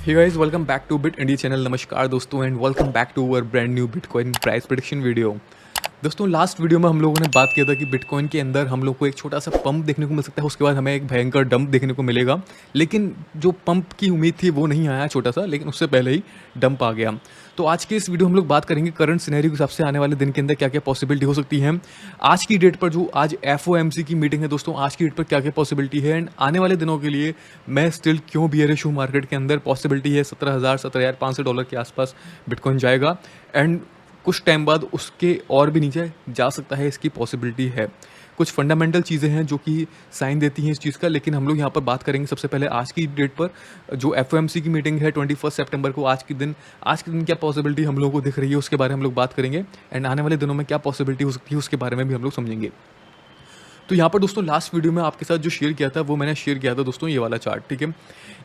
Hey guys, welcome back to Bit India channel. नमस्कार दोस्तों and welcome back to our brand new bitcoin price prediction video. दोस्तों last video में हम लोगों ने बात किया था कि बिटकॉइन के अंदर हम लोग को एक छोटा सा पंप देखने को मिल सकता है, उसके बाद हमें एक भयंकर डंप देखने को मिलेगा। लेकिन जो पंप की उम्मीद थी वो नहीं आया छोटा सा, लेकिन उससे पहले ही डंप आ गया। तो आज के इस वीडियो हम लोग बात करेंगे करंट सिनेरियो के हिसाब से आने वाले दिन के अंदर क्या क्या पॉसिबिलिटी हो सकती है। आज की डेट पर जो आज FOMC की मीटिंग है दोस्तों, आज की डेट पर क्या क्या पॉसिबिलिटी है एंड आने वाले दिनों के लिए मैं स्टिल क्यों बियरिश हूँ मार्केट के अंदर। पॉसिबिलिटी है 17,500 डॉलर के आसपास बिटकॉइन जाएगा एंड कुछ टाइम बाद उसके और भी नीचे जा सकता है, इसकी पॉसिबिलिटी है। कुछ फंडामेंटल चीज़ें हैं जो कि साइन देती हैं इस चीज़ का, लेकिन हम लोग यहाँ पर बात करेंगे सबसे पहले आज की डेट पर जो FOMC की मीटिंग है 21 सितंबर को। आज के दिन क्या पॉसिबिलिटी हम लोगों को दिख रही है उसके बारे में हम लोग बात करेंगे एंड आने वाले दिनों में क्या पॉसिबिलिटी हो सकती है उसके बारे में भी हम लोग समझेंगे। तो यहाँ पर दोस्तों लास्ट वीडियो में आपके साथ जो शेयर किया था वो मैंने शेयर किया था दोस्तों, ये वाला चार्ट, ठीक है।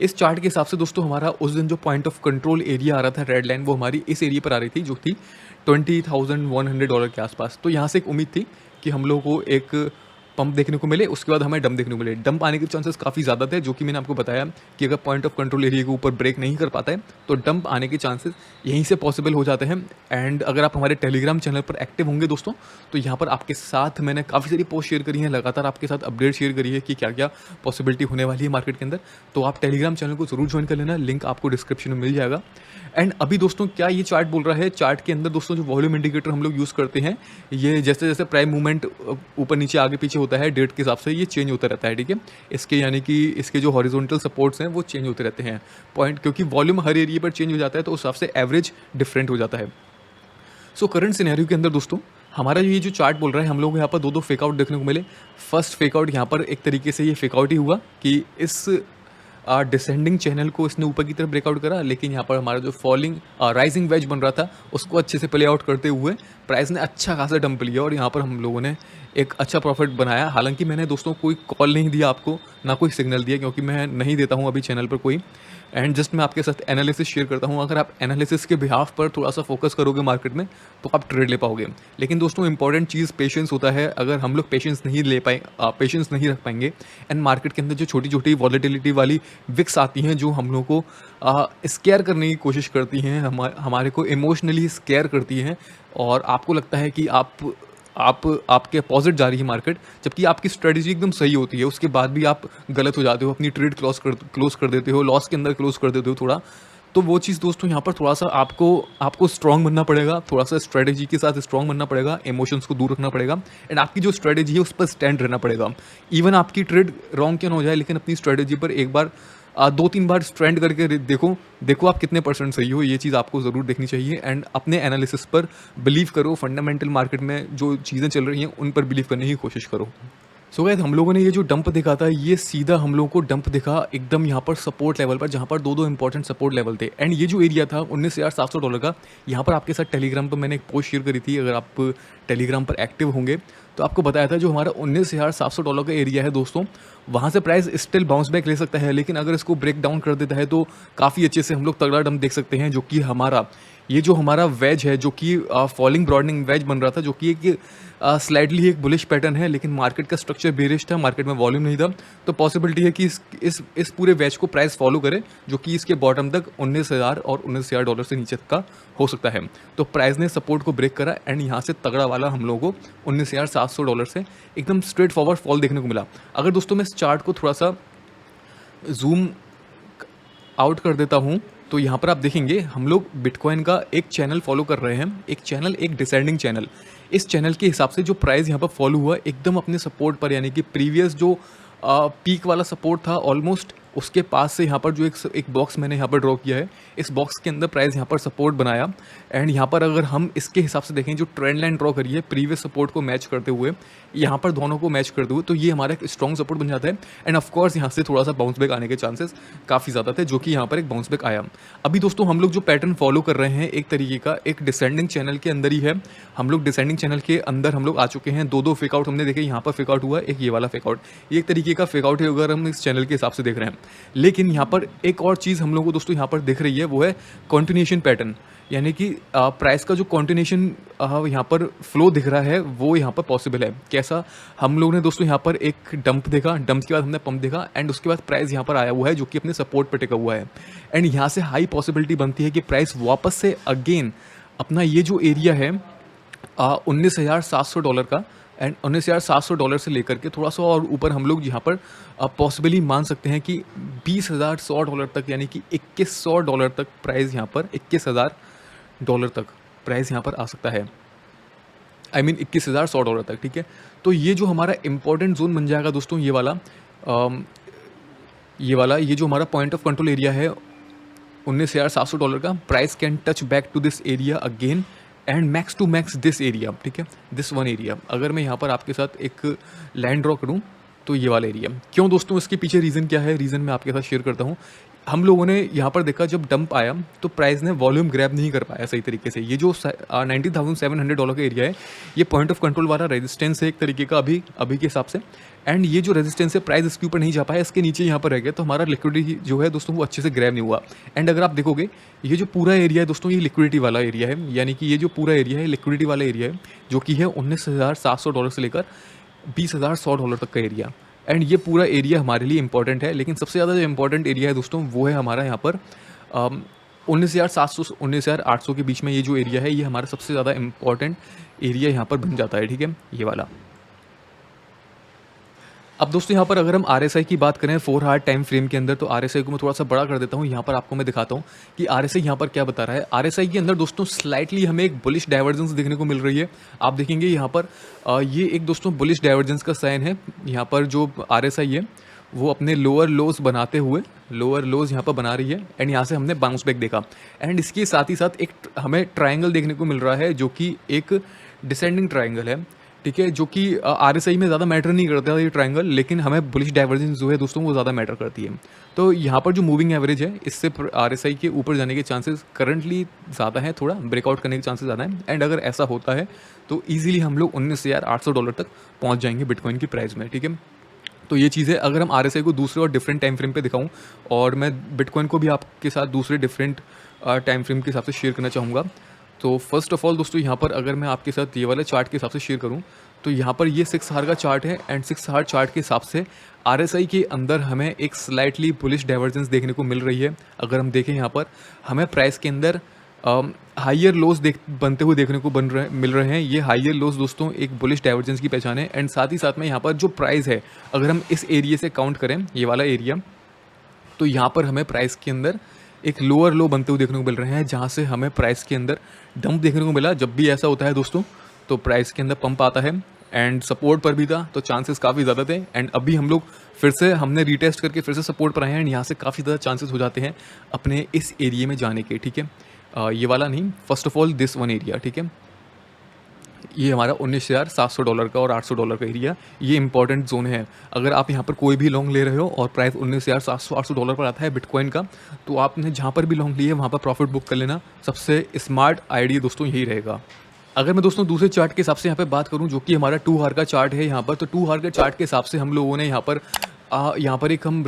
इस चार्ट के हिसाब से दोस्तों हमारा उस दिन जो पॉइंट ऑफ कंट्रोल एरिया आ रहा था, रेड लाइन, वो हमारी इस एरिया पर आ रही थी जो थी $20,100 के आसपास। तो यहाँ से एक उम्मीद थी कि हम लोग को एक पंप देखने को मिले, उसके बाद हमें डंप देखने को मिले। डंप आने के चांसेस काफ़ी ज़्यादा थे, जो कि मैंने आपको बताया कि अगर पॉइंट ऑफ कंट्रोल एरिया के ऊपर ब्रेक नहीं कर पाता है तो डंप आने के चांसेस यहीं से पॉसिबल हो जाते हैं। एंड अगर आप हमारे टेलीग्राम चैनल पर एक्टिव होंगे दोस्तों, तो यहाँ पर आपके साथ मैंने काफ़ी सारी पोस्ट शेयर करी हैं, लगातार आपके साथ अपडेट शेयर करी है कि क्या क्या पॉसिबिलिटी होने वाली है मार्केट के अंदर। तो आप टेलीग्राम चैनल को जरूर ज्वाइन कर लेना, लिंक आपको डिस्क्रिप्शन में मिल जाएगा। एंड अभी दोस्तों क्या ये चार्ट बोल रहा है, चार्ट के अंदर दोस्तों जो वॉल्यूम इंडिकेटर हम लोग यूज़ करते हैं, ये जैसे जैसे प्राइस मूवमेंट ऊपर नीचे आगे पीछे होता है डेट के हिसाब से ये चेंज होता रहता है, ठीक है। इसके यानी कि इसके जो हॉरिजॉन्टल सपोर्ट्स हैं वो चेंज होते रहते हैं पॉइंट, क्योंकि वॉल्यूम हर एरिया पर चेंज हो जाता है तो उस हिसाब से एवरेज डिफरेंट हो जाता है। सो करंट सिनेरियो के अंदर दोस्तों हमारा ये जो चार्ट बोल रहा है, हम लोग यहाँ पर दो फेकआउट देखने को मिले। फर्स्ट फेकआउट यहाँ पर एक तरीके से ये फेकआउट ही हुआ कि इस डिसेंडिंग चैनल को इसने ऊपर की तरफ ब्रेकआउट करा, लेकिन यहाँ पर हमारा जो फॉलिंग राइजिंग वेज बन रहा था उसको अच्छे से प्ले आउट करते हुए प्राइस ने अच्छा खासा डंप लिया और यहाँ पर हम लोगों ने एक अच्छा प्रॉफिट बनाया। हालांकि मैंने दोस्तों कोई कॉल नहीं दिया आपको, ना कोई सिग्नल दिया, क्योंकि मैं नहीं देता हूँ अभी चैनल पर कोई, एंड जस्ट मैं आपके साथ एनालिसिस शेयर करता हूँ। अगर आप एनालिसिस के बिहाफ पर थोड़ा सा फोकस करोगे मार्केट में तो आप ट्रेड ले पाओगे। लेकिन दोस्तों इंपॉर्टेंट चीज़ पेशेंस होता है। अगर हम लोग पेशेंस नहीं रख पाएंगे एंड मार्केट के अंदर जो छोटी छोटी वॉलेटिलिटी वाली विक्स आती हैं जो हम लोग को स्केयर करने की कोशिश करती हैं, हमारे को इमोशनली स्केयर करती हैं और आपको लगता है कि आपके अपोजिट जा रही है मार्केट, जबकि आपकी स्ट्रेटजी एकदम सही होती है, उसके बाद भी आप गलत हो जाते हो, अपनी ट्रेड क्लोज कर देते हो, लॉस के अंदर क्लोज कर देते हो थोड़ा। तो वो चीज़ दोस्तों यहाँ पर थोड़ा सा आपको स्ट्रांग बनना पड़ेगा, थोड़ा सा स्ट्रेटजी के साथ स्ट्रांग बनना पड़ेगा, इमोशंस को दूर रखना पड़ेगा एंड आपकी जो स्ट्रेटजी है उस पर स्टैंड रहना पड़ेगा। इवन आपकी ट्रेड रॉन्ग क्यों ना हो जाए, लेकिन अपनी स्ट्रेटजी पर एक बार 2-3 बार स्ट्रेंड करके देखो आप कितने परसेंट सही हो। ये चीज़ आपको ज़रूर देखनी चाहिए एंड अपने एनालिसिस पर बिलीव करो। फंडामेंटल मार्केट में जो चीज़ें चल रही हैं उन पर बिलीव करने की कोशिश करो। सो गाइस हम लोगों ने ये जो डंप देखा था, ये सीधा हम लोगों को डंप दिखा एकदम यहाँ पर सपोर्ट लेवल पर, जहाँ पर दो इंपॉर्टेंट सपोर्ट लेवल थे। एंड ये जो एरिया था $19,700 का, यहाँ पर आपके साथ टेलीग्राम पर मैंने एक पोस्ट शेयर करी थी। अगर आप टेलीग्राम पर एक्टिव होंगे तो आपको बताया था जो हमारा $19,700 का एरिया है दोस्तों, वहाँ से प्राइस स्टिल बाउंस बैक ले सकता है, लेकिन अगर इसको ब्रेक डाउन कर देता है तो काफ़ी अच्छे से हम लोग तगड़ा डंप देख सकते हैं। जो कि हमारा वेज है, जो कि फॉलिंग ब्रॉडनिंग वेज बन रहा था, जो कि एक स्लाइडली एक बुलिश पैटर्न है, लेकिन मार्केट का स्ट्रक्चर बेरिश था, मार्केट में वॉल्यूम नहीं था। तो पॉसिबिलिटी है कि इस पूरे वेज को प्राइस फॉलो करे, जो कि इसके बॉटम तक 19,000 और $19,000 से नीचे तक का हो सकता है। तो प्राइस ने सपोर्ट को ब्रेक करा एंड यहाँ से तगड़ा वाला हम लोगों को $19,700 से एकदम स्ट्रेट फॉरवर्ड फॉल देखने को मिला। अगर दोस्तों मैं इस चार्ट को थोड़ा सा जूम आउट कर देता हूँ तो यहाँ पर आप देखेंगे हम लोग बिटकॉइन का एक चैनल फॉलो कर रहे हैं, एक डिसेंडिंग चैनल। इस चैनल के हिसाब से जो प्राइस यहाँ पर फॉलो हुआ एकदम अपने सपोर्ट पर, यानी कि प्रीवियस जो पीक वाला सपोर्ट था ऑलमोस्ट उसके पास से यहाँ पर जो एक बॉक्स मैंने यहाँ पर ड्रॉ किया है, इस बॉक्स के अंदर प्राइस यहाँ पर सपोर्ट बनाया एंड यहाँ पर अगर हम इसके हिसाब से देखें जो ट्रेंड लाइन ड्रॉ करी है प्रीवियस सपोर्ट को मैच करते हुए, यहाँ पर दोनों को मैच करते हुए, तो ये हमारा एक स्ट्रॉन्ग सपोर्ट बन जाता है एंड ऑफकोर्स यहाँ से थोड़ा सा बाउंस बैक आने के चांसेस काफ़ी ज़्यादा थे, जो कि यहाँ पर एक बाउंस बैक आया। अभी दोस्तों हम लोग जो पैटर्न फॉलो कर रहे हैं एक तरीके का एक डिसेंडिंग चैनल के अंदर ही है। हम लोग डिसेंडिंग चैनल के अंदर हम लोग आ चुके हैं। दो फेकआउट हमने देखे, यहाँ पर फेकआउट हुआ, एक ये वाला फेकआउट, ये एक तरीके का फेकआउट है अगर हम इस चैनल के हिसाब से देख रहे हैं। लेकिन यहाँ पर एक और चीज़ हम लोगों को दोस्तों यहाँ पर दिख रही है, वो है कंटिन्यूएशन पैटर्न, यानी कि प्राइस का जो कंटिन्यूएशन यहाँ पर फ्लो दिख रहा है वो यहाँ पर पॉसिबल है। कैसा? हम लोगों ने दोस्तों यहाँ पर एक डंप देखा, डंप के बाद हमने पंप देखा एंड उसके बाद प्राइस यहाँ पर आया हुआ है जो कि अपने सपोर्ट पर टिका हुआ है एंड यहाँ से हाई पॉसिबिलिटी बनती है कि प्राइस वापस से अगेन अपना ये जो एरिया है $19,700 का एंड $19,700 से लेकर के थोड़ा सा और ऊपर हम लोग यहाँ पर पॉसिबली मान सकते हैं कि $20,100 तक, यानी कि $2,100 तक प्राइस यहाँ पर $21,000 तक प्राइस यहाँ पर आ सकता है। आई मीन $21,100 तक, ठीक है। तो ये जो हमारा इंपॉर्टेंट जोन बन जाएगा दोस्तों, ये जो हमारा पॉइंट ऑफ कंट्रोल एरिया है $19,700 का, price can touch back to this area again and max to max this area, ठीक है, दिस वन एरिया। अगर मैं यहाँ पर आपके साथ एक लाइन ड्रॉ करूँ तो ये वाला एरिया। क्यों दोस्तों? इसके पीछे रीज़न क्या है? रीज़न मैं आपके साथ शेयर करता हूँ। हम लोगों ने यहाँ पर देखा जब डंप आया तो प्राइस ने वॉल्यूम ग्रैब नहीं कर पाया सही तरीके से। ये जो $19,700 का एरिया है, ये पॉइंट ऑफ कंट्रोल वाला रेजिस्टेंस है एक तरीके का अभी के हिसाब से, एंड ये जो रेजिस्टेंस है प्राइस इसके ऊपर नहीं जा पाया, इसके नीचे यहाँ पर रह गया, तो हमारा लिक्विडिटी जो है दोस्तों वो अच्छे से ग्रैब नहीं हुआ। एंड अगर आप देखोगे ये जो पूरा एरिया है दोस्तों, ये लिक्विडिटी वाला एरिया है, यानी कि ये जो पूरा एरिया है लिक्विडिटी वाला एरिया है, जो कि है $19,700 से लेकर $20,100 तक का एरिया। एंड ये पूरा एरिया हमारे लिए इंपॉर्टेंट है, लेकिन सबसे ज़्यादा जो इंपॉर्टेंट एरिया है दोस्तों वो है हमारा यहाँ पर 19,700 19,800 के बीच में ये जो एरिया है, ये हमारा सबसे ज़्यादा इंपॉर्टेंट एरिया यहाँ पर बन जाता है, ठीक है, ये वाला। अब दोस्तों यहाँ पर अगर हम RSI की बात करें 4 आवर टाइम फ्रेम के अंदर, तो RSI को मैं थोड़ा सा बड़ा कर देता हूँ। यहाँ पर आपको मैं दिखाता हूँ कि RSI यहाँ पर क्या बता रहा है। RSI के अंदर दोस्तों स्लाइटली हमें एक बुलिश डाइवर्जेंस देखने को मिल रही है। आप देखेंगे यहाँ पर ये एक दोस्तों बुलिश डाइवर्जेंस का साइन है। यहाँ पर जो RSI है वो अपने लोअर लोज बनाते हुए लोअर लोज यहाँ पर बना रही है एंड यहाँ से हमने बाउंस बैक देखा एंड इसके साथ ही साथ एक हमें ट्राइंगल देखने को मिल रहा है जो कि एक डिसेंडिंग ट्राइंगल है, ठीक है, जो कि RSI में ज़्यादा मैटर नहीं करता है ये ट्राइंगल, लेकिन हमें बुलिश डाइवर्जेंस जो है दोस्तों वो ज़्यादा मैटर करती है। तो यहाँ पर जो मूविंग एवरेज है इससे RSI के ऊपर जाने के चांसेस करंटली ज़्यादा हैं, थोड़ा ब्रेकआउट करने के चांसेस ज़्यादा हैं एंड अगर ऐसा होता है तो ईजिली हम लोग $19,800 तक पहुँच जाएंगे बिटकॉइन की प्राइस में, ठीक है। तो ये चीज़ है। अगर हम RSI को दूसरे और डिफरेंट टाइम फ्रेम पे दिखाऊं और मैं बिटकॉइन को भी आपके साथ दूसरे डिफरेंट टाइम फ्रेम के हिसाब से शेयर करना चाहूँगा, तो फर्स्ट ऑफ ऑल दोस्तों यहाँ पर अगर मैं आपके साथ ये वाले चार्ट के हिसाब से शेयर करूँ तो यहाँ पर ये 6 आवर का चार्ट है एंड 6 आवर चार्ट के हिसाब से RSI के अंदर हमें एक स्लाइटली बुलिश डाइवर्जेंस देखने को मिल रही है। अगर हम देखें यहाँ पर हमें प्राइस के अंदर हाइयर लोज बनते हुए देखने को मिल रहे हैं। ये हाइयर लोज दोस्तों एक बुलिश डाइवर्जेंस की पहचान है एंड साथ ही साथ में यहाँ पर जो प्राइस है, अगर हम इस एरिया से काउंट करें ये वाला एरिया, तो यहाँ पर हमें प्राइस के अंदर एक लोअर लो बनते हुए देखने को मिल रहे हैं, जहाँ से हमें प्राइस के अंदर डंप देखने को मिला। जब भी ऐसा होता है दोस्तों तो प्राइस के अंदर पंप आता है एंड सपोर्ट पर भी था, तो चांसेस काफ़ी ज़्यादा थे एंड अभी हम लोग फिर से हमने रीटेस्ट करके फिर से सपोर्ट पर आए हैं एंड यहाँ से काफ़ी ज़्यादा चांसेस हो जाते हैं अपने इस एरिया में जाने के, ठीक है। ये वाला नहीं, first of all this one area, ठीक है, ये हमारा $19,700 का और $800 का एरिया, ये इंपॉर्टेंट जोन है। अगर आप यहाँ पर कोई भी लॉन्ग ले रहे हो और प्राइस $19,700 पर आता है बिटकॉइन का, तो आपने जहाँ पर भी लॉन्ग लिए वहाँ पर प्रॉफिट बुक कर लेना। सबसे स्मार्ट आइडिया दोस्तों यही रहेगा। अगर मैं दोस्तों दूसरे चार्ट के हिसाब से यहाँ पे बात करूँ जो कि हमारा 2 आवर का चार्ट है यहाँ पर, तो 2 आवर के चार्ट के हिसाब से हम लोगों ने यहाँ पर एक हम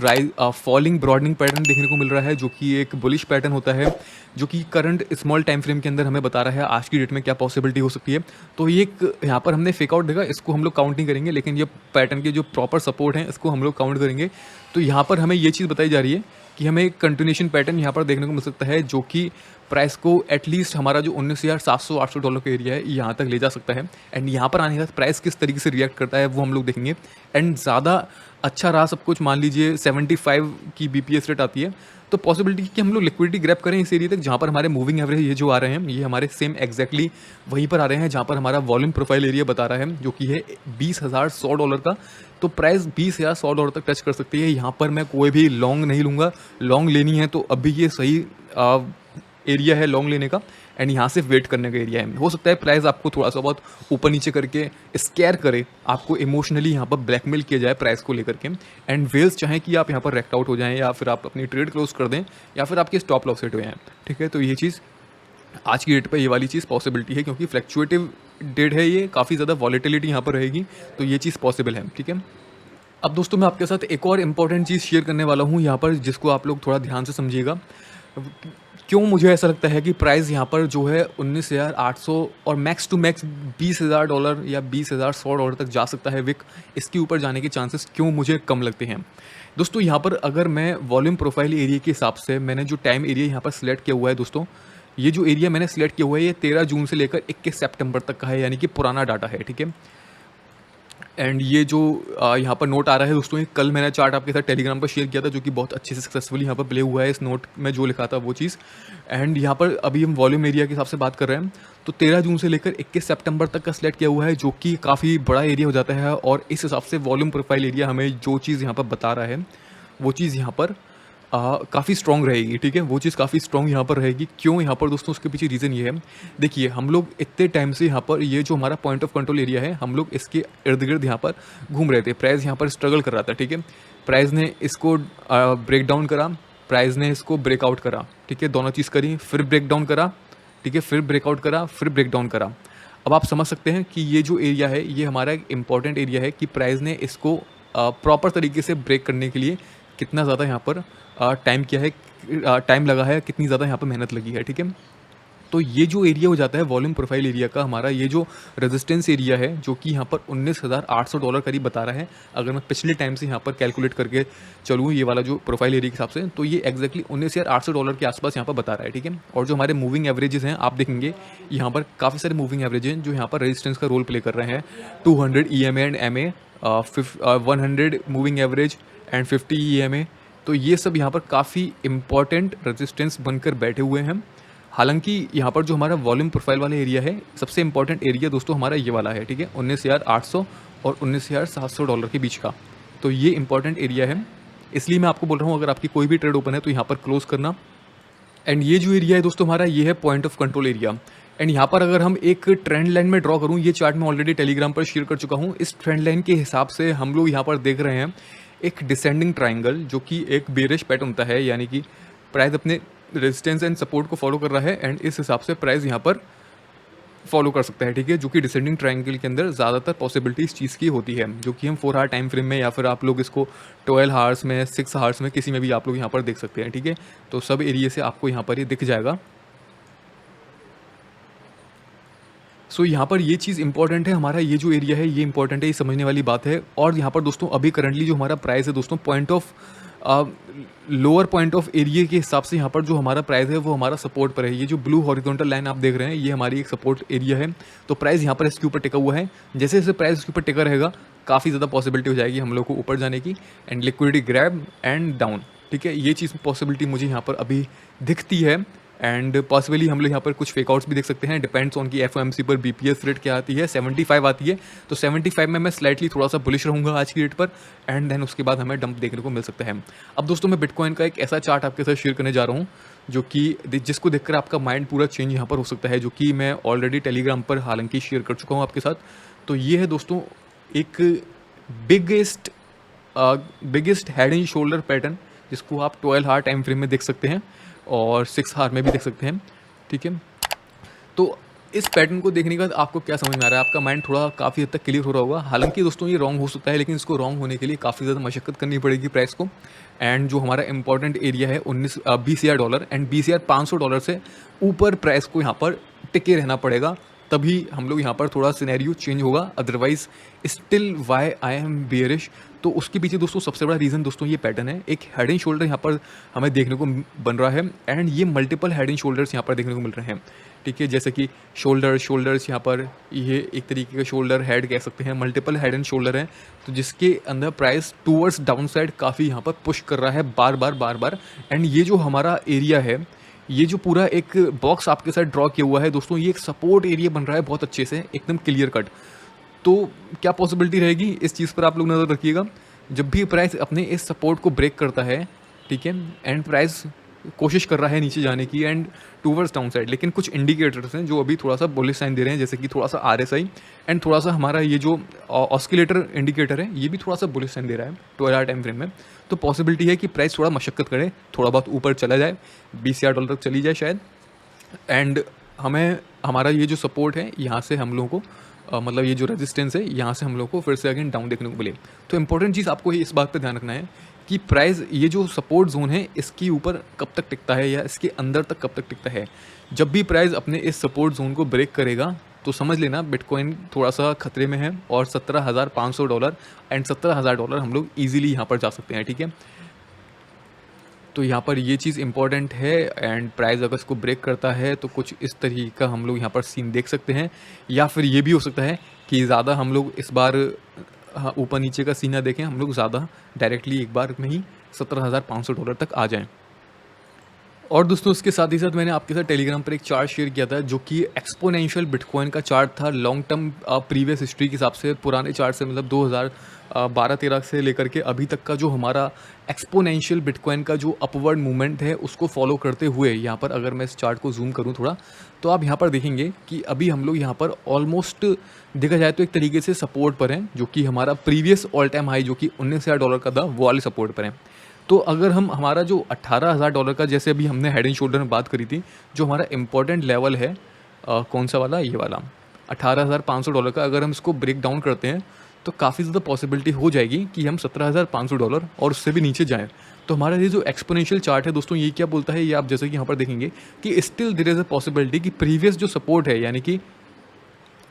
फॉलिंग ब्रॉडनिंग पैटर्न देखने को मिल रहा है, जो कि एक बुलिश पैटर्न होता है, जो कि करंट स्मॉल टाइम फ्रेम के अंदर हमें बता रहा है आज की डेट में क्या पॉसिबिलिटी हो सकती है। तो ये एक यहाँ पर हमने फेक आउट देखा, इसको हम लोग काउंट नहीं करेंगे, लेकिन ये पैटर्न के जो प्रॉपर सपोर्ट हैं इसको हम लोग काउंट करेंगे। तो यहाँ पर हमें ये चीज़ बताई जा रही है कि हमें एक कंटिन्यूएशन पैटर्न यहाँ पर देखने को मिल सकता है, जो कि प्राइस को एटलीस्ट हमारा जो $19,700-800 का एरिया है यहाँ तक ले जा सकता है एंड यहाँ पर आने के बाद प्राइस किस तरीके से रिएक्ट करता है वो हम लोग देखेंगे। एंड ज़्यादा अच्छा रहा सब कुछ, मान लीजिए 75 की BPS रेट आती है, तो पॉसिबिलिटी कि हम लोग लिक्विडिटी ग्रैब करें इस एरिया तक जहाँ पर हमारे मूविंग एवरेज ये जो आ रहे हैं ये हमारे सेम एग्जैक्टली वहीं पर आ रहे हैं जहाँ पर हमारा वॉल्यूम प्रोफाइल एरिया बता रहा है, जो कि है $20,100 का। तो प्राइस $20,100 तक टच कर सकती है। यहाँ पर मैं कोई भी लॉन्ग नहीं लूँगा, लॉन्ग लेनी है तो अभी ये सही एरिया है लॉन्ग लेने का एंड यहाँ से वेट करने का एरिया है। हो सकता है प्राइस आपको थोड़ा सा बहुत ऊपर नीचे करके स्कैर करे, आपको इमोशनली यहाँ पर ब्लैकमेल किया जाए प्राइस को लेकर के एंड वेल्स चाहें कि आप यहाँ पर रेक्ट आउट हो जाएं या फिर आप अपनी ट्रेड क्लोज कर दें या फिर आपके स्टॉप लॉस सेट हो जाएं, ठीक है। तो ये चीज़ आज की डेट पर ये वाली चीज़ पॉसिबिलिटी है, क्योंकि फ्लैक्चुएटिव डेट है, ये काफ़ी ज़्यादा वॉलेटिलिटी यहाँ पर रहेगी, तो ये चीज़ पॉसिबल है, ठीक है। अब दोस्तों मैं आपके साथ एक और इम्पोर्टेंट चीज़ शेयर करने वाला हूँ यहाँ पर, जिसको आप लोग थोड़ा ध्यान से समझिएगा। क्यों मुझे ऐसा लगता है कि प्राइस यहाँ पर जो है 19,800 और मैक्स टू मैक्स $20,000 या 20,100 डॉलर तक जा सकता है विक। इसके ऊपर जाने के चांसेस क्यों मुझे कम लगते हैं दोस्तों? यहाँ पर अगर मैं वॉल्यूम प्रोफाइल एरिया के हिसाब से मैंने जो टाइम एरिया यहाँ पर सिलेक्ट किया हुआ है दोस्तों, ये जो एरिया मैंने सिलेक्ट किया हुआ है ये 13 जून से लेकर 21 सितंबर तक का है, यानी कि पुराना डाटा है, ठीक है। एंड ये जो यहाँ पर नोट आ रहा है दोस्तों, ये कल मैंने चार्ट आपके साथ टेलीग्राम पर शेयर किया था, जो कि बहुत अच्छे से सक्सेसफुली यहाँ पर प्ले हुआ है इस नोट में जो लिखा था वो चीज़। एंड यहाँ पर अभी हम वॉल्यूम एरिया के हिसाब से बात कर रहे हैं, तो 13 जून से लेकर 21 सितंबर तक का सिलेक्ट किया हुआ है, जो कि काफ़ी बड़ा एरिया हो जाता है। और इस हिसाब से वॉल्यूम प्रोफाइल एरिया हमें जो चीज़ यहाँ पर बता रहा है वो चीज़ यहाँ पर काफ़ी स्ट्रॉन्ग रहेगी, ठीक है। वो चीज़ काफ़ी स्ट्रॉन्ग यहाँ पर रहेगी। क्यों यहाँ पर दोस्तों? उसके पीछे रीज़न ये है, देखिए हम लोग इतने टाइम से यहाँ पर ये जो हमारा पॉइंट ऑफ कंट्रोल एरिया है, हम लोग इसके इर्द गिर्द यहाँ पर घूम रहे थे। प्राइस यहाँ पर स्ट्रगल कर रहा था, ठीक है। प्राइस ने इसको ब्रेक डाउन करा, प्राइस ने इसको ब्रेकआउट करा, ठीक है। दोनों चीज़ करी, फिर ब्रेक डाउन करा, ठीक है, फिर ब्रेकआउट करा, फिर ब्रेक डाउन करा। अब आप समझ सकते हैं कि ये जो एरिया है ये हमारा एक इंपॉर्टेंट एरिया है कि प्राइस ने इसको प्रॉपर तरीके से ब्रेक करने के लिए कितना ज़्यादा यहाँ पर टाइम किया है, टाइम लगा है, कितनी ज़्यादा यहाँ पर मेहनत लगी है, ठीक है। तो ये जो एरिया हो जाता है वॉल्यूम प्रोफाइल एरिया का, हमारा ये जो रेजिस्टेंस एरिया है जो कि यहाँ पर $19,800 करीब बता रहा है। अगर मैं पिछले टाइम से यहाँ पर कैलकुलेट करके चलूँ ये वाला जो प्रोफाइल एरिया के हिसाब से, तो ये एक्जैक्टली $19,800 के आसपास यहाँ पर बता रहा है, ठीक है। और जो हमारे मूविंग एवरेजेस हैं आप देखेंगे यहाँ पर काफ़ी सारे मूविंग एवरेज हैं जो यहाँ पर रेजिस्टेंस का रोल प्ले कर रहे हैं। 200 EMA and MA, 100 moving average and 50 EMA, तो ये सब यहाँ पर काफ़ी इंपॉर्टेंट रेजिस्टेंस बनकर बैठे हुए हैं। हालांकि यहाँ पर जो हमारा वॉल्यूम प्रोफाइल वाला एरिया है, सबसे इंपॉर्टेंट एरिया दोस्तों हमारा ये वाला है, ठीक है, 19,800 और $19,700 के बीच का। तो ये इंपॉर्टेंट एरिया है, इसलिए मैं आपको बोल रहा हूँ अगर आपकी कोई भी ट्रेड ओपन है तो यहाँ पर क्लोज करना। एंड ये जो एरिया है दोस्तों हमारा, ये है point of control area. And यहाँ पर अगर हम एक ट्रेंड लाइन में ड्रॉ करूँ, ये चार्ट मैं ऑलरेडी टेलीग्राम पर शेयर कर चुका हूँ। इस ट्रेंड लाइन के हिसाब से हम लोग यहाँ पर देख रहे हैं एक डिसेंडिंग ट्राइंगल, जो कि एक बेरिश पैटर्न होता है, यानी कि प्राइस अपने रेजिस्टेंस एंड सपोर्ट को फॉलो कर रहा है एंड इस हिसाब से प्राइस यहाँ पर फॉलो कर सकता है, ठीक है। जो कि डिसेंडिंग ट्रायंगल के अंदर ज़्यादातर पॉसिबिलिटी इस चीज़ की होती है, जो कि हम 4 आवर टाइम फ्रेम में या फिर आप लोग इसको 12 आवर्स में, 6 आवर्स में, किसी में भी आप लोग यहाँ पर देख सकते हैं, ठीक है। तो सब एरिया से आपको यहाँ पर ये दिख जाएगा। सो यहाँ पर ये चीज़ इंपॉर्टेंट है, हमारा ये जो एरिया है ये इंपॉर्टेंट है, ये समझने वाली बात है। और यहाँ पर दोस्तों अभी करंटली जो हमारा प्राइस है दोस्तों, point of lower point of area के हिसाब से यहाँ पर जो हमारा प्राइस है वो हमारा सपोर्ट पर है। ये जो ब्लू हॉरिजॉन्टल लाइन आप देख रहे हैं ये हमारी एक सपोर्ट एरिया है। तो प्राइस यहाँ पर इसके ऊपर टिका हुआ है। जैसे जैसे प्राइस इसके ऊपर टिका रहेगा काफ़ी ज़्यादा पॉसिबिलिटी हो जाएगी हम लोग को ऊपर जाने की and liquidity grab and down, ठीक है। ये चीज़ पॉसिबिलिटी मुझे यहाँ पर अभी दिखती है एंड पॉसिबली हम लोग यहाँ पर कुछ फेकआउट्स भी देख सकते हैं। डिपेंड्स ऑन की एफओएमसी पर बीपीएस रेट क्या आती है, 75 आती है, तो 75 में मैं स्लाइटली थोड़ा सा बुलिश रहूँगा आज की रेट पर एंड देन उसके बाद हमें डंप देखने को मिल सकता है। अब दोस्तों मैं बिटकॉइन का एक ऐसा चार्ट आपके साथ शेयर करने जा रहा हूँ जो कि जिसको देखकर आपका माइंड पूरा चेंज यहाँ पर हो सकता है, जो कि मैं ऑलरेडी टेलीग्राम पर हालांकि शेयर कर चुका हूँ आपके साथ। तो ये है दोस्तों एक biggest head and shoulder pattern, जिसको आप 12 आवर टाइम फ्रेम में देख सकते हैं और 6 आवर में भी देख सकते हैं, ठीक है। तो इस पैटर्न को देखने के बाद आपको क्या समझ में आ रहा है? आपका माइंड थोड़ा काफ़ी हद तक क्लियर हो रहा होगा। हालांकि दोस्तों ये रॉन्ग हो सकता है, लेकिन इसको रॉन्ग होने के लिए काफ़ी ज़्यादा मशक्कत करनी पड़ेगी प्राइस को। एंड जो हमारा इंपॉर्टेंट एरिया है $20,000 एंड $20,500 से ऊपर प्राइस को यहाँ पर टिके रहना पड़ेगा, तभी हम लोग यहाँ पर थोड़ा सिनेरियो चेंज होगा। Otherwise still why I am bearish. तो उसके पीछे दोस्तों सबसे बड़ा रीज़न दोस्तों ये पैटर्न है। एक हेड एंड शोल्डर यहाँ पर हमें देखने को बन रहा है एंड ये मल्टीपल हेड एंड शोल्डर्स यहाँ पर देखने को मिल रहे हैं, ठीक है। जैसे कि शोल्डर्स यहाँ पर ये एक तरीके का शोल्डर हेड कह सकते हैं, मल्टीपल हेड एंड शोल्डर हैं, तो जिसके अंदर प्राइस टूवर्ड्स डाउन साइड काफ़ी यहाँ पर पुश कर रहा है बार बार। एंड ये जो हमारा एरिया है, ये जो पूरा एक बॉक्स आपके साथ ड्रॉ किया हुआ है दोस्तों, ये एक सपोर्ट एरिया बन रहा है बहुत अच्छे से, एकदम क्लियर कट। तो क्या पॉसिबिलिटी रहेगी इस चीज़ पर आप लोग नज़र रखिएगा। जब भी प्राइस अपने इस सपोर्ट को ब्रेक करता है, ठीक है, एंड प्राइस कोशिश कर रहा है नीचे जाने की एंड टूवर्ड्स डाउन साइड, लेकिन कुछ इंडिकेटर्स हैं जो अभी थोड़ा सा बुलिश साइन दे रहे हैं, जैसे कि थोड़ा सा RSI एंड थोड़ा सा हमारा ये जो ऑस्किलेटर इंडिकेटर है ये भी थोड़ा सा बुलिश साइन दे रहा है 12 आवर टाइम फ्रेम में। तो पॉसिबिलिटी है कि प्राइस थोड़ा मशक्कत करे, थोड़ा बहुत ऊपर चला जाए, $20,000 तक चली जाए शायद। एंड हमें हमारा ये जो सपोर्ट है यहाँ से हम लोगों को मतलब ये जो रेजिस्टेंस है यहाँ से हम लोग को फिर से अगेन डाउन देखने को मिले। तो इंपॉर्टेंट चीज़ आपको इस बात पे ध्यान रखना है कि प्राइस ये जो सपोर्ट जोन है इसके ऊपर कब तक टिकता है या इसके अंदर तक कब तक टिकता है। जब भी प्राइस अपने इस सपोर्ट जोन को ब्रेक करेगा तो समझ लेना बिटकॉइन थोड़ा सा खतरे में है और $17,500 एंड $17,000 हम लोग ईजिली यहाँ पर जा सकते हैं, ठीक है। तो यहाँ पर ये चीज़ इंपॉर्टेंट है एंड प्राइस अगर इसको ब्रेक करता है तो कुछ इस तरीके का हम लोग यहाँ पर सीन देख सकते हैं, या फिर ये भी हो सकता है कि ज़्यादा हम लोग इस बार हाँ, ऊपर नीचे का सीन ना देखें, हम लोग ज़्यादा डायरेक्टली एक बार में ही $17,500 तक आ जाएं। और दोस्तों उसके साथ ही साथ मैंने आपके साथ टेलीग्राम पर एक चार्ट शेयर किया था जो कि एक्सपोनेंशियल बिटकॉइन का चार्ट था, लॉन्ग टर्म प्रीवियस हिस्ट्री के हिसाब से, पुराने चार्ट से, मतलब 2012-13 से लेकर के अभी तक का जो हमारा एक्सपोनेंशियल बिटकॉइन का जो अपवर्ड मूवमेंट है उसको फॉलो करते हुए यहाँ पर अगर मैं इस चार्ट को जूम करूँ थोड़ा तो आप यहाँ पर देखेंगे कि अभी हम लोग यहाँ पर ऑलमोस्ट देखा जाए तो एक तरीके से सपोर्ट पर हैं, जो कि हमारा प्रीवियस ऑल टाइम हाई जो कि $19,000 का था वो वाले सपोर्ट पर हैं। तो अगर हम हमारा जो $18,000 का, जैसे अभी हमने हेड एंड शोल्डर में बात करी थी, जो हमारा इंपॉर्टेंट लेवल है कौन सा वाला, ये वाला $18,500 का, अगर हम इसको ब्रेक डाउन करते हैं तो काफ़ी ज़्यादा पॉसिबिलिटी हो जाएगी कि हम $17,500 और उससे भी नीचे जाएँ। तो हमारा ये जो एक्सपोनेंशियल चार्ट है दोस्तों, ये क्या बोलता है, ये आप जैसे कि यहाँ पर देखेंगे कि still there is a possibility कि प्रीवियस जो सपोर्ट है, यानी कि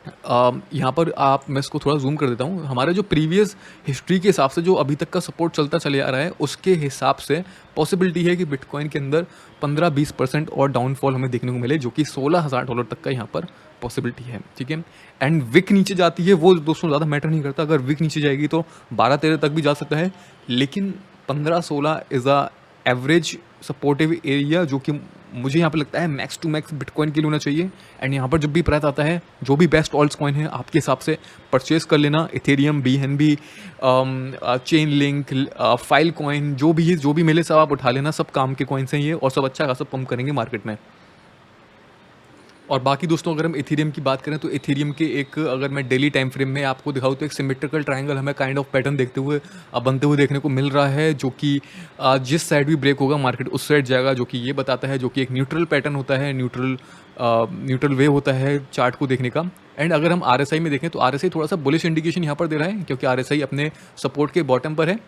यहाँ पर आप, मैं इसको थोड़ा जूम कर देता हूँ, हमारे जो प्रीवियस हिस्ट्री के हिसाब से जो अभी तक का सपोर्ट चलता चले आ रहा है उसके हिसाब से पॉसिबिलिटी है कि बिटकॉइन के अंदर 15-20% और डाउनफॉल हमें देखने को मिले, जो कि $16,000 तक का यहाँ पर पॉसिबिलिटी है, ठीक है। एंड विक नीचे जाती है वो दोस्तों ज़्यादा मैटर नहीं करता, अगर विक नीचे जाएगी तो 12-13 तक भी जा सकता है, लेकिन 15-16 is a average supportive area जो कि मुझे यहाँ पे लगता है मैक्स टू मैक्स बिटकॉइन के लिए होना चाहिए। एंड यहाँ पर जब भी प्राइस आता है, जो भी बेस्ट ऑल्ट्स कॉइन है आपके हिसाब से परचेज कर लेना, Ethereum, BNB, chain link, file coin, जो भी है, जो भी मिले सब आप उठा लेना, सब काम के कॉइन्स हैं ये और सब अच्छा खासा पंप करेंगे मार्केट में। और बाकी दोस्तों अगर हम इथेरियम की बात करें तो इथेरियम के एक, अगर मैं डेली टाइम फ्रेम में आपको दिखाऊँ तो एक सिमेट्रिकल ट्रायंगल हमें काइंड ऑफ पैटर्न देखते हुए बनते हुए देखने को मिल रहा है, जो कि जिस साइड भी ब्रेक होगा मार्केट उस साइड जाएगा, जो कि ये बताता है, जो कि एक न्यूट्रल पैटर्न होता है, न्यूट्रल वे होता है चार्ट को देखने का। एंड अगर हम RSI में देखें तो RSI थोड़ा सा बुलिश इंडिकेशन यहाँ पर दे रहा है, क्योंकि RSI अपने सपोर्ट के बॉटम पर है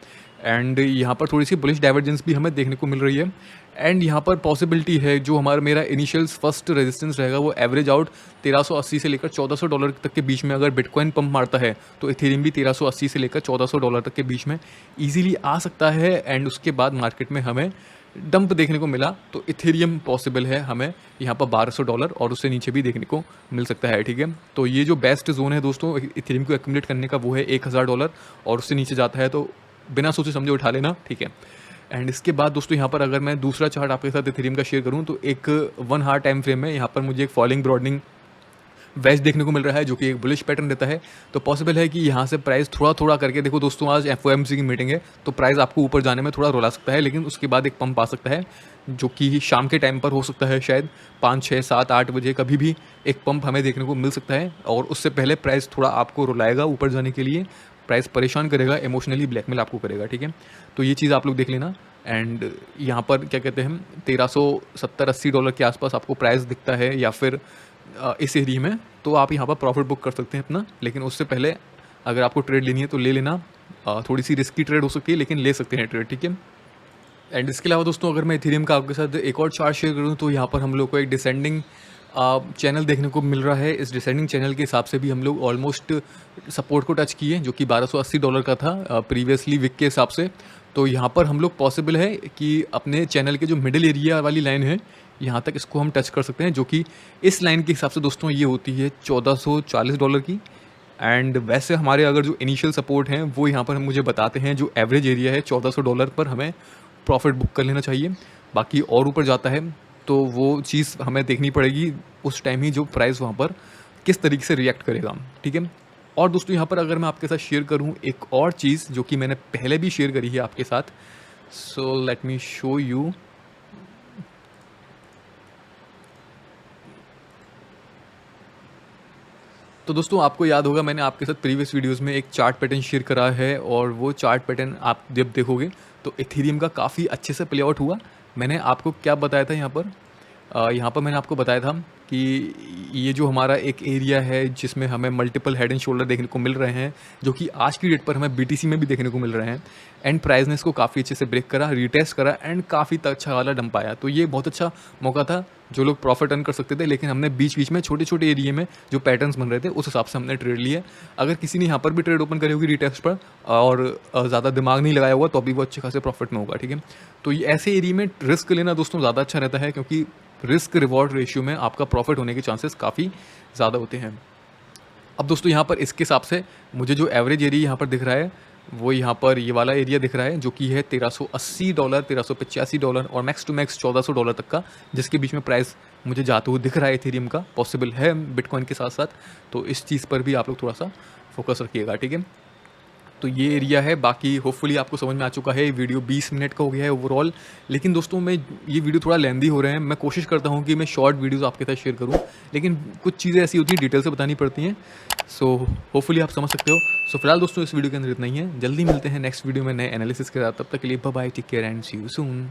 एंड यहाँ पर थोड़ी सी बुलिश डाइवर्जेंस भी हमें देखने को मिल रही है। एंड यहाँ पर पॉसिबिलिटी है जो हमारा मेरा इनिशियल फर्स्ट रेजिस्टेंस रहेगा वो एवरेज आउट 1380 से लेकर $1400 तक के बीच में अगर बिटकॉइन पंप मारता है तो इथेरियम भी 1380 से लेकर $1400 तक के बीच में ईजिली आ सकता है। एंड उसके बाद मार्केट में हमें डंप देखने को मिला तो इथेरियम पॉसिबल है हमें यहाँ पर $1200 और उससे नीचे भी देखने को मिल सकता है, ठीक है। तो ये जो बेस्ट जोन है दोस्तों इथेरियम को एक्यूमुलेट करने का वो है $1000 और उससे नीचे जाता है तो बिना सोचे समझे उठा लेना, ठीक है। एंड इसके बाद दोस्तों यहाँ पर अगर मैं दूसरा चार्ट आपके साथ इथेरियम का शेयर करूँ तो एक 1 हार टाइम फ्रेम में यहाँ पर मुझे एक फॉलिंग ब्रॉडनिंग वेज देखने को मिल रहा है, जो कि एक बुलिश पैटर्न देता है। तो पॉसिबल है कि यहाँ से प्राइस थोड़ा थोड़ा करके, देखो दोस्तों आज FOMC की मीटिंग है तो प्राइस आपको ऊपर जाने में थोड़ा रुला सकता है, लेकिन उसके बाद एक पंप आ सकता है जो कि शाम के टाइम पर हो सकता है, शायद 5, 6, 7, 8 बजे कभी भी एक पंप हमें देखने को मिल सकता है और उससे पहले प्राइस थोड़ा आपको रुलाएगा ऊपर जाने के लिए, प्राइस परेशान करेगा, इमोशनली ब्लैकमेल आपको करेगा, ठीक है। तो ये चीज़ आप लोग देख लेना। एंड यहाँ पर क्या कहते हैं, $1370-80 के आसपास आपको प्राइस दिखता है या फिर इस एरिया में, तो आप यहाँ पर प्रॉफिट बुक कर सकते हैं अपना। लेकिन उससे पहले अगर आपको ट्रेड लेनी है तो ले लेना, थोड़ी सी रिस्की ट्रेड हो सकती है लेकिन ले सकते हैं ट्रेड, ठीक है। एंड इसके अलावा दोस्तों अगर मैं इथेरियम का आपके साथ एक और चार्ट शेयर करूँ तो यहाँ पर हम लोग को एक डिसेंडिंग चैनल देखने को मिल रहा है। इस डिसेंडिंग चैनल के हिसाब से भी हम लोग ऑलमोस्ट सपोर्ट को टच किए, जो कि $1280 का था प्रीवियसली विक के हिसाब से। तो यहाँ पर हम लोग पॉसिबल है कि अपने चैनल के जो मिडिल एरिया वाली लाइन है यहाँ तक इसको हम टच कर सकते हैं, जो कि इस लाइन के हिसाब से दोस्तों ये होती है $1440 की। एंड वैसे हमारे अगर जो इनिशियल सपोर्ट हैं वो यहाँ पर हम मुझे बताते हैं जो एवरेज एरिया है $1400 पर हमें प्रॉफिट बुक कर लेना चाहिए। बाकी और ऊपर जाता है तो वो चीज़ हमें देखनी पड़ेगी उस टाइम ही, जो प्राइस वहाँ पर किस तरीके से रिएक्ट करेगा, ठीक है। और दोस्तों यहाँ पर अगर मैं आपके साथ शेयर करूँ एक और चीज़ जो कि मैंने पहले भी शेयर करी है आपके साथ, so let me show you. तो दोस्तों आपको याद होगा मैंने आपके साथ प्रीवियस वीडियोस में एक चार्ट पैटर्न शेयर करा है और वो चार्ट पैटर्न आप जब देखोगे तो इथेरियम का काफ़ी अच्छे से प्ले आउट हुआ। मैंने आपको क्या बताया था यहाँ पर मैंने आपको बताया था कि ये जो हमारा एक एरिया है जिसमें हमें मल्टीपल हेड एंड शोल्डर देखने को मिल रहे हैं, जो कि आज की डेट पर हमें बीटीसी में भी देखने को मिल रहे हैं। एंड प्राइस ने इसको काफ़ी अच्छे से ब्रेक करा, रीटेस्ट करा एंड काफ़ी अच्छा वाला डंप आया। तो ये बहुत अच्छा मौका था, जो लोग प्रॉफिट अर्न कर सकते थे, लेकिन हमने बीच बीच में छोटे छोटे एरिया में जो पैटर्न्स बन रहे थे उस हिसाब से हमने ट्रेड लिए। अगर किसी ने यहाँ पर भी ट्रेड ओपन करी होगी रीटेस्ट पर और ज़्यादा दिमाग नहीं लगाया हुआ, तो अभी वो अच्छे खासे प्रॉफिट में होगा। ठीक है, तो ये ऐसे एरिया में रिस्क लेना दोस्तों ज़्यादा अच्छा रहता है, क्योंकि रिस्क रिवॉर्ड रेशियो में आपका प्रॉफिट होने के चांसेस काफ़ी ज़्यादा होते हैं। अब दोस्तों यहाँ पर इसके हिसाब से मुझे जो एवरेज एरिया यहाँ पर दिख रहा है, वो यहाँ पर ये वाला एरिया दिख रहा है, जो कि है $1380, $1385 और मैक्स टू मैक्स $1400 तक का, जिसके बीच में प्राइस मुझे जाते हुए दिख रहा है इथेरियम का, पॉसिबल है बिटकॉइन के साथ साथ। तो इस चीज़ पर भी आप लोग थोड़ा सा फोकस रखिएगा। ठीक है, तो ये एरिया है। बाकी होपफुली आपको समझ में आ चुका है। वीडियो 20 मिनट का हो गया है ओवरऑल, लेकिन दोस्तों मैं ये वीडियो थोड़ा लेंदी हो रहे हैं। मैं कोशिश करता हूँ कि मैं शॉर्ट वीडियोस आपके साथ शेयर करूँ, लेकिन कुछ चीज़ें ऐसी होती हैं डिटेल से बतानी पड़ती हैं। सो होपफुली आप समझ सकते हो। सो फिलहाल दोस्तों इस वीडियो के अंदर इतना ही है। जल्दी मिलते हैं नेक्स्ट वीडियो में नए एनालिसिस के साथ। तब तक के लिए bye bye, take care and see you soon.